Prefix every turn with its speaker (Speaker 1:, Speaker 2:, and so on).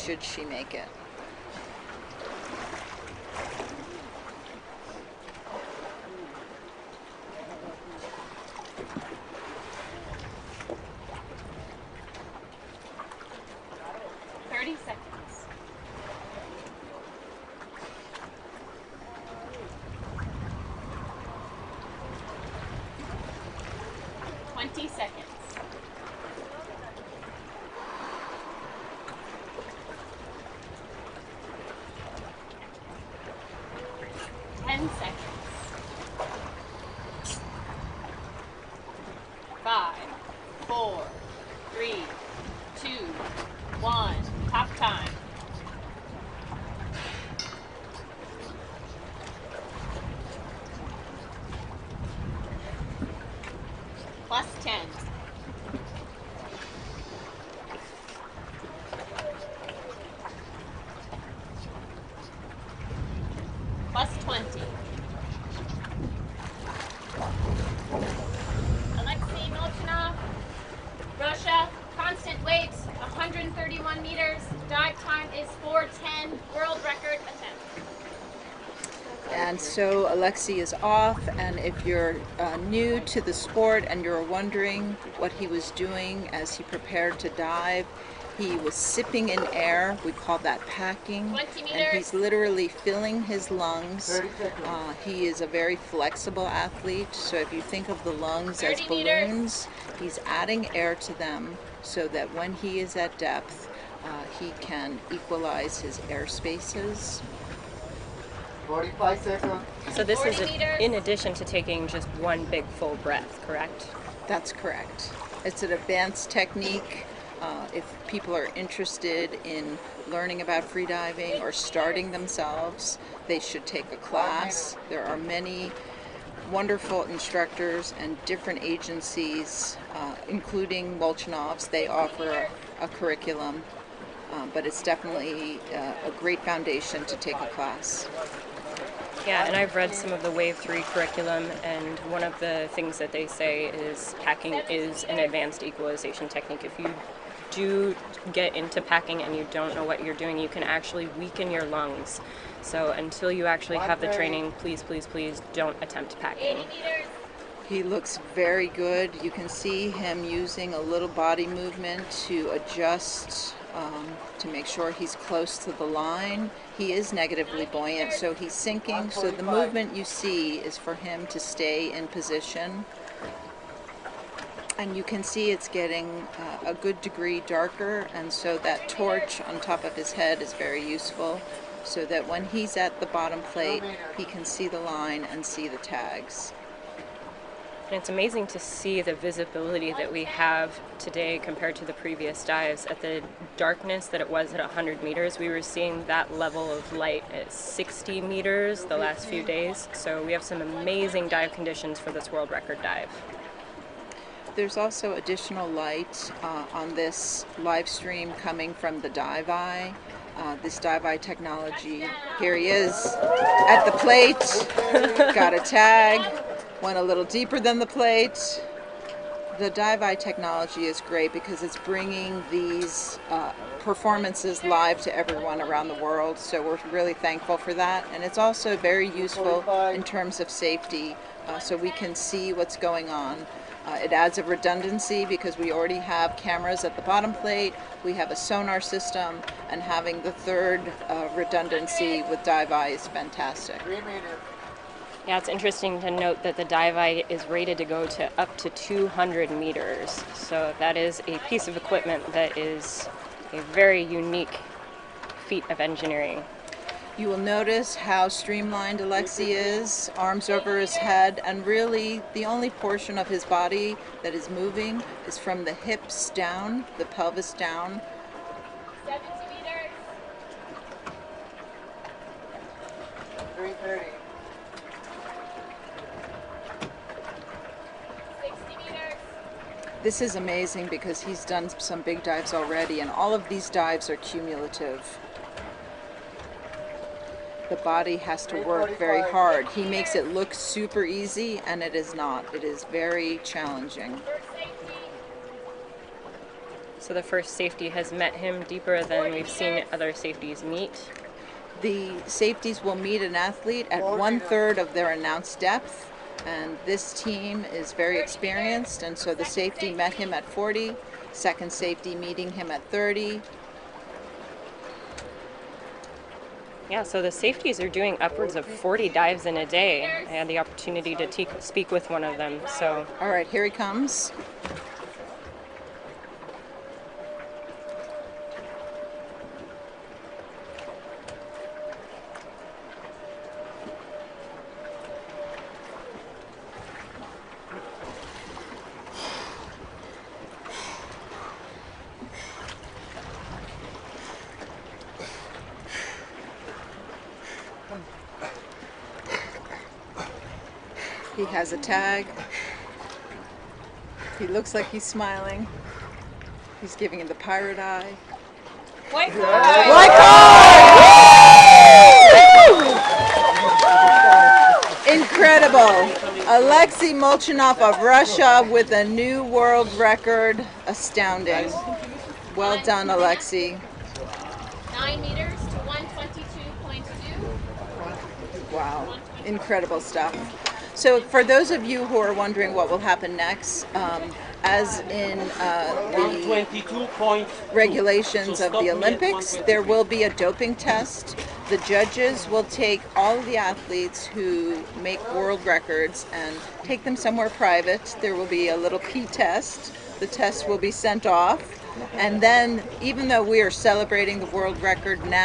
Speaker 1: should she make it.
Speaker 2: Alexey Molchanov, Russia, constant weight, 131 meters, dive time is 4:10, world record attempt.
Speaker 1: And so Alexey is off, and if you're new to the sport and you're wondering what he was doing as he prepared to dive, he was sipping in air. We call that packing.
Speaker 2: 20 meters.
Speaker 1: And he's literally filling his lungs. He is a very flexible athlete, so if you think of the lungs as balloons, he's adding air to them so that when he is at depth, he can equalize his air spaces.
Speaker 3: 45 seconds.
Speaker 4: So this is in addition to taking just one big full breath, correct?
Speaker 1: That's correct. It's an advanced technique. If people are interested in learning about freediving or starting themselves, they should take a class. There are many wonderful instructors and different agencies, including Molchanov's. They offer a curriculum, but it's definitely a great foundation to take a class.
Speaker 4: Yeah, and I've read some of the Wave 3 curriculum, and one of the things that they say is packing is an advanced equalization technique. If you do get into packing and you don't know what you're doing, you can actually weaken your lungs. So until you actually have the training, please, please, please don't attempt packing.
Speaker 1: He looks very good. You can see him using a little body movement to adjust to make sure he's close to the line. He is negatively buoyant, so he's sinking. So the movement you see is for him to stay in position. And you can see it's getting a good degree darker, and so that torch on top of his head is very useful, so that when he's at the bottom plate, he can see the line and see the tags.
Speaker 4: And it's amazing to see the visibility that we have today compared to the previous dives. At the darkness that it was at 100 meters, we were seeing that level of light at 60 meters the last few days. So we have some amazing dive conditions for this world record dive.
Speaker 1: There's also additional light on this live stream coming from the dive eye. This dive eye technology. Here he is at the plate, got a tag. Went a little deeper than the plate. The dive eye technology is great because it's bringing these performances live to everyone around the world, so we're really thankful for that. And it's also very useful in terms of safety, so we can see what's going on. It adds a redundancy because we already have cameras at the bottom plate, we have a sonar system, and having the third redundancy with dive eye is fantastic.
Speaker 4: Yeah, it's interesting to note that the dive eye is rated to go to up to 200 meters. So that is a piece of equipment that is a very unique feat of engineering.
Speaker 1: You will notice how streamlined Alexey is, arms over his head, and really the only portion of his body that is moving is from the hips down, the pelvis down.
Speaker 2: 70 meters.
Speaker 3: 330.
Speaker 2: 60 meters.
Speaker 1: This is amazing because he's done some big dives already, and all of these dives are cumulative. The body has to work very hard. He makes it look super easy, and it is not. It is very challenging.
Speaker 4: So the first safety has met him deeper than we've seen other safeties meet.
Speaker 1: The safeties will meet an athlete at 1/3 of their announced depth, and this team is very experienced, and so the safety met him at 40, second safety meeting him at 30.
Speaker 4: Yeah, so the safeties are doing upwards of 40 dives in a day. I had the opportunity to speak with one of them, so.
Speaker 1: All right, here he comes. He has a tag. He looks like he's smiling. He's giving him the pirate eye.
Speaker 2: White card!
Speaker 1: White card! Incredible. Alexey Molchanov of Russia with a new world record. Astounding. Well done, Alexey.
Speaker 2: 9 meters to 122.2.
Speaker 1: Wow. Incredible stuff. So for those of you who are wondering what will happen next, as in the regulations of the Olympics, there will be a doping test. The judges will take all of the athletes who make world records and take them somewhere private. There will be a little pee test. The test will be sent off. And then, even though we are celebrating the world record now,